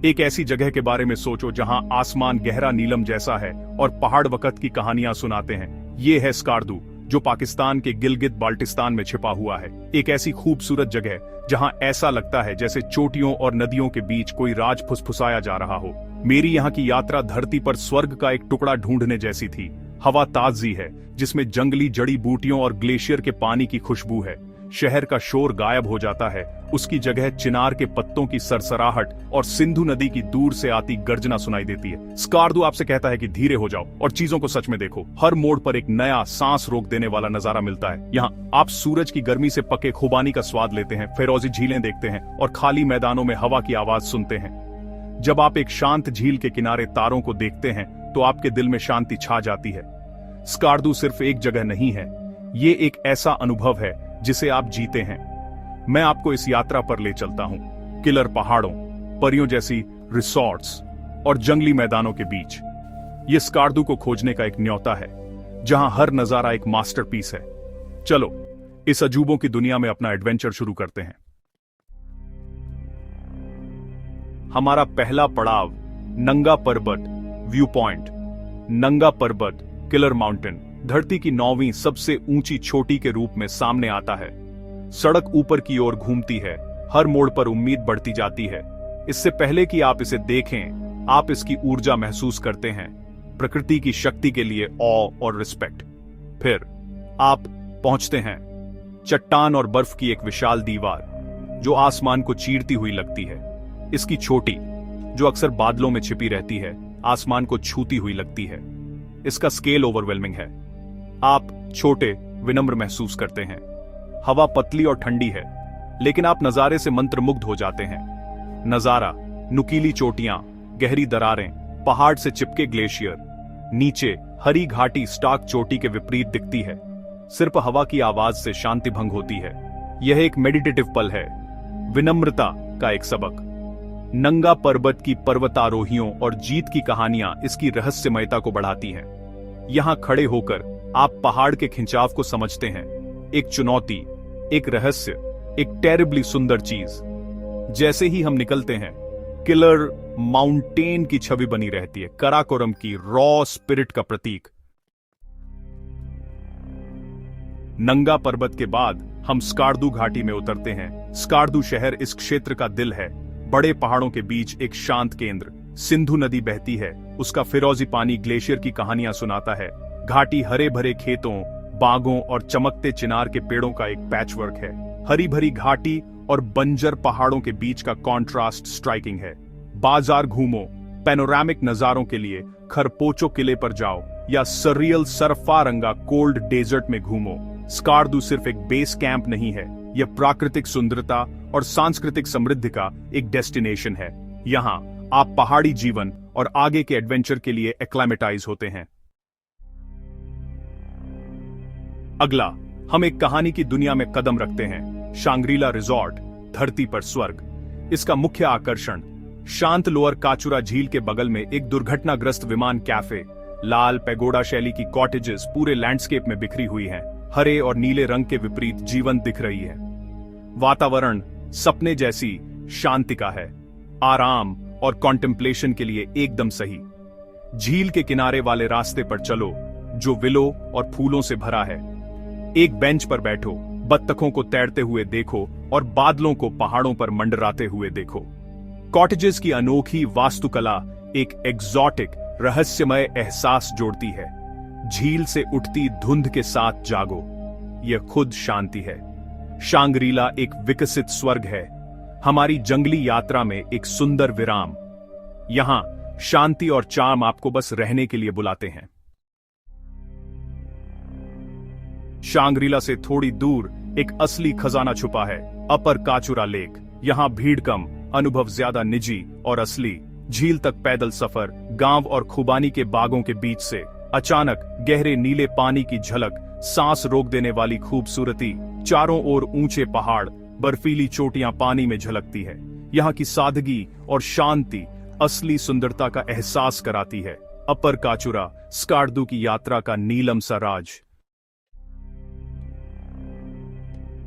एक ऐसी जगह के बारे में सोचो जहां आसमान गहरा नीलम जैसा है और पहाड़ वक्त की कहानियां सुनाते हैं। ये है स्कार्दू, जो पाकिस्तान के गिलगित बाल्टिस्तान में छिपा हुआ है। एक ऐसी खूबसूरत जगह जहां ऐसा लगता है जैसे चोटियों और नदियों के बीच कोई राज फुसफुसाया जा रहा हो। मेरी यहाँ की यात्रा धरती पर स्वर्ग का एक टुकड़ा ढूंढने जैसी थी। हवा ताजी है, जिसमें जंगली जड़ी बूटियों और ग्लेशियर के पानी की खुशबू है। शहर का शोर गायब हो जाता है, उसकी जगह चिनार के पत्तों की सरसराहट और सिंधु नदी की दूर से आती गर्जना सुनाई देती है। स्कार्दू आपसे कहता है कि धीरे हो जाओ और चीजों को सच में देखो। हर मोड़ पर एक नया सांस रोक देने वाला नजारा मिलता है। यहाँ आप सूरज की गर्मी से पके खुबानी का स्वाद लेते हैं, फिरोजी झीलें देखते हैं और खाली मैदानों में हवा की आवाज सुनते हैं। जब आप एक शांत झील के किनारे तारों को देखते हैं तो आपके दिल में शांति छा जाती है। स्कार्दू सिर्फ एक जगह नहीं है, ये एक ऐसा अनुभव है जिसे आप जीते हैं। मैं आपको इस यात्रा पर ले चलता हूं, किलर पहाड़ों, परियों जैसी रिसॉर्ट्स और जंगली मैदानों के बीच। यह स्कार्दू को खोजने का एक न्योता है, जहां हर नजारा एक मास्टरपीस है। चलो इस अजूबों की दुनिया में अपना एडवेंचर शुरू करते हैं। हमारा पहला पड़ाव नंगा पर्वत व्यू पॉइंट। नंगा पर्वत, किलर माउंटेन, धरती की 9वीं सबसे ऊंची चोटी के रूप में सामने आता है। सड़क ऊपर की ओर घूमती है, हर मोड़ पर उम्मीद बढ़ती जाती है। इससे पहले कि आप इसे देखें, आप इसकी ऊर्जा महसूस करते हैं, प्रकृति की शक्ति के लिए ऑ और रिस्पेक्ट। फिर आप पहुंचते हैं चट्टान और बर्फ की एक विशाल दीवार, जो आसमान को चीरती हुई लगती है। इसकी चोटी, जो अक्सर बादलों में छिपी रहती है, आसमान को छूती हुई लगती है। इसका स्केल ओवरवेलमिंग है। आप छोटे, विनम्र महसूस करते हैं। हवा पतली और ठंडी है, लेकिन आप नजारे से मंत्रमुग्ध हो जाते हैं। नजारा, नुकीली चोटियां, गहरी दरारें, पहाड़ से चिपके ग्लेशियर, नीचे हरी घाटी स्टार्क चोटी के विपरीत दिखती है। सिर्फ हवा की आवाज से शांति भंग होती है। यह एक मेडिटेटिव पल है, विनम्रता का एक सबक। नंगा पर्वत की पर्वतारोहियों और जीत की कहानियां इसकी रहस्यमयता को बढ़ाती हैं। यहां खड़े होकर आप पहाड़ के खिंचाव को समझते हैं, एक चुनौती, एक रहस्य, एक टेरिबली सुंदर चीज। जैसे ही हम निकलते हैं, किलर माउंटेन की छवि बनी रहती है, कराकोरम की रॉ स्पिरिट का प्रतीक। नंगा पर्वत के बाद हम स्कार्दू घाटी में उतरते हैं। स्कार्दू शहर इस क्षेत्र का दिल है, बड़े पहाड़ों के बीच एक शांत केंद्र। सिंधु नदी बहती है, उसका फिरोजी पानी ग्लेशियर की कहानियां सुनाता है। घाटी हरे भरे खेतों, बागों और चमकते चिनार के पेड़ों का एक पैचवर्क है। हरी भरी घाटी और बंजर पहाड़ों के बीच का कॉन्ट्रास्ट स्ट्राइकिंग है। बाजार घूमो, पैनोरामिक नजारों के लिए खरपोचो किले पर जाओ या सरियल सरफारंगा कोल्ड डेजर्ट में घूमो। स्कार्दू सिर्फ एक बेस कैंप नहीं है, यह प्राकृतिक सुंदरता और सांस्कृतिक समृद्धि का एक डेस्टिनेशन है। यहाँ आप पहाड़ी जीवन और आगे के एडवेंचर के लिए एक्लामेटाइज होते हैं। अगला, हम एक कहानी की दुनिया में कदम रखते हैं। शांग्रीला रिजॉर्ट, धरती पर स्वर्ग। इसका मुख्य आकर्षण शांत लोअर काचुरा झील के बगल में एक दुर्घटनाग्रस्त विमान कैफे। लाल पैगोडा शैली की कॉटेजेस पूरे लैंडस्केप में बिखरी हुई हैं, हरे और नीले रंग के विपरीत जीवंत दिख रही है। वातावरण सपने जैसी शांति का है, आराम और कॉन्टेम्पलेशन के लिए एकदम सही। झील के किनारे वाले रास्ते पर चलो, जो विलो और फूलों से भरा है। एक बेंच पर बैठो, बत्तखों को तैरते हुए देखो और बादलों को पहाड़ों पर मंडराते हुए देखो। कॉटेजेस की अनोखी वास्तुकला एक एग्जॉटिक, रहस्यमय एहसास जोड़ती है। झील से उठती धुंध के साथ जागो, यह खुद शांति है। शांग्रीला एक विकसित स्वर्ग है, हमारी जंगली यात्रा में एक सुंदर विराम। यहां शांति और चार्म आपको बस रहने के लिए बुलाते हैं। शांग्रीला से थोड़ी दूर एक असली खजाना छुपा है, अपर काचुरा लेक। यहां भीड़ कम, अनुभव ज्यादा निजी और असली। झील तक पैदल सफर, गांव और खुबानी के बागों के बीच से अचानक गहरे नीले पानी की झलक, सांस रोक देने वाली खूबसूरती। चारों ओर ऊंचे पहाड़, बर्फीली चोटियां पानी में झलकती है। यहाँ की सादगी और शांति असली सुंदरता का एहसास कराती है। अपर काचुरा, स्कार्दू की यात्रा का नीलम सा राज।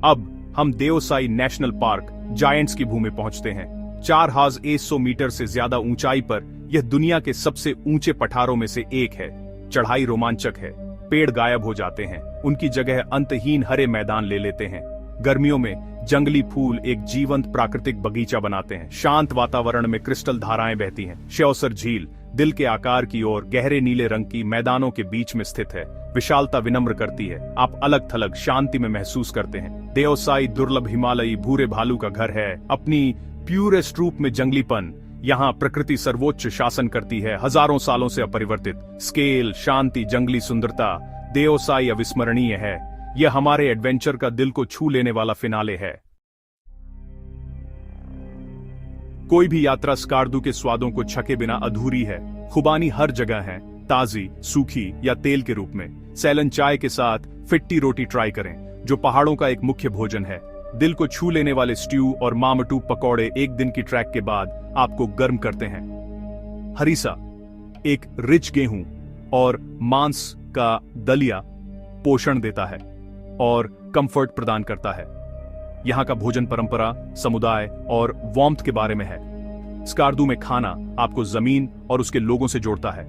अब हम देओसाई नेशनल पार्क, जायंट्स की भूमि पहुंचते हैं। 4100 मीटर से ज्यादा ऊंचाई पर यह दुनिया के सबसे ऊंचे पठारों में से एक है। चढ़ाई रोमांचक है, पेड़ गायब हो जाते हैं, उनकी जगह अंतहीन हरे मैदान ले लेते हैं। गर्मियों में जंगली फूल एक जीवंत प्राकृतिक बगीचा बनाते हैं। शांत वातावरण में क्रिस्टल धाराएं बहती हैं। श्योसर झील दिल के आकार की ओर गहरे नीले रंग की मैदानों के बीच में स्थित है। विशालता विनम्र करती है, आप अलग थलग शांति में महसूस करते हैं। देओसाई दुर्लभ हिमालयी भूरे भालू का घर है। अपनी प्यूरेस्ट रूप में जंगलीपन, यहाँ प्रकृति सर्वोच्च शासन करती है, हजारों सालों से अपरिवर्तित। स्केल, शांति, जंगली सुंदरता, देओसाई अविस्मरणीय है। यह हमारे एडवेंचर का दिल को छू लेने वाला फिनाले है। कोई भी यात्रा स्कार्दू के स्वादों को छके बिना अधूरी है। खुबानी हर जगह है, ताजी, सूखी या तेल के रूप में। सैलन चाय के साथ फिट्टी रोटी ट्राई करें, जो पहाड़ों का एक मुख्य भोजन है। दिल को छू लेने वाले स्ट्यू और मामटू पकौड़े एक दिन की ट्रैक के बाद आपको गर्म करते हैं। हरीसा एक रिच गेहूं और मांस का दलिया पोषण देता है और कंफर्ट प्रदान करता है। यहां का भोजन परंपरा, समुदाय और वार्मथ के बारे में है। स्कार्दू में खाना आपको जमीन और उसके लोगों से जोड़ता है।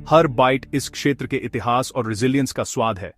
हर बाइट इस क्षेत्र के इतिहास और रेजिलियंस का स्वाद है।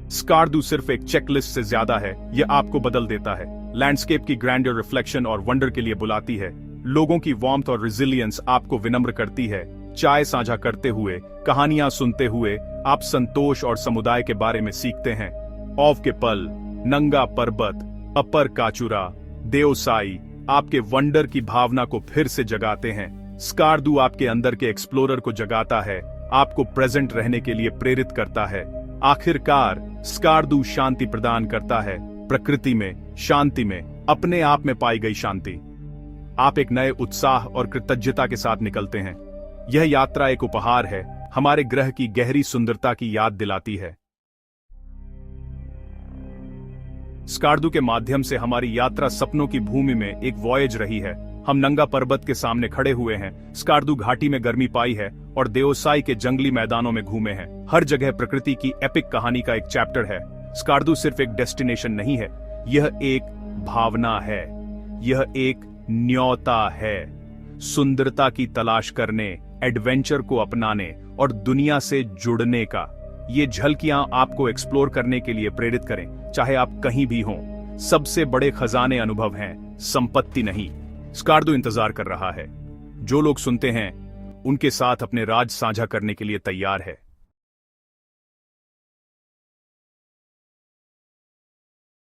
स्कार्दू सिर्फ एक चेकलिस्ट से ज्यादा है, यह आपको बदल देता है। लैंडस्केप की ग्रैंडर रिफ्लेक्शन और वंडर के लिए बुलाती है। लोगों की वार्मथ और रेजिलियंस आपको विनम्र करती है। चाय साझा करते हुए, कहानियां सुनते हुए आप संतोष और समुदाय के बारे में सीखते हैं। ऑफ के पल, नंगा पर्वत, अपर काचुरा, देओसाई आपके वंडर की भावना को फिर से जगाते हैं। स्कार्दू आपके अंदर के एक्सप्लोरर को जगाता है, आपको प्रेजेंट रहने के लिए प्रेरित करता है। आखिरकार स्कार्दू शांति प्रदान करता है, प्रकृति में, शांति में, अपने आप में पाई गई शांति। आप एक नए उत्साह और कृतज्ञता के साथ निकलते हैं। यह यात्रा एक उपहार है, हमारे ग्रह की गहरी सुंदरता की याद दिलाती है। स्कार्दू के माध्यम से हमारी यात्रा सपनों की भूमि में एक वॉयज रही है। हम नंगा पर्वत के सामने खड़े हुए हैं, स्कार्दू घाटी में गर्मी पाई है और देओसाई के जंगली मैदानों में घूमे हैं। हर जगह प्रकृति की एपिक कहानी का एक चैप्टर है। स्कार्दू सिर्फ एक डेस्टिनेशन नहीं है, यह एक भावना है, यह एक न्योता है। सुंदरता की तलाश करने, एडवेंचर को अपनाने और दुनिया से जुड़ने का। ये झलकियां आपको एक्सप्लोर करने के लिए प्रेरित करें, चाहे आप कहीं भी हों। सबसे बड़े खजाने अनुभव हैं, संपत्ति नहीं। स्कार्दू इंतजार कर रहा है। जो लोग सुनते हैं, उनके साथ अपने राज साझा करने के लिए तैयार है।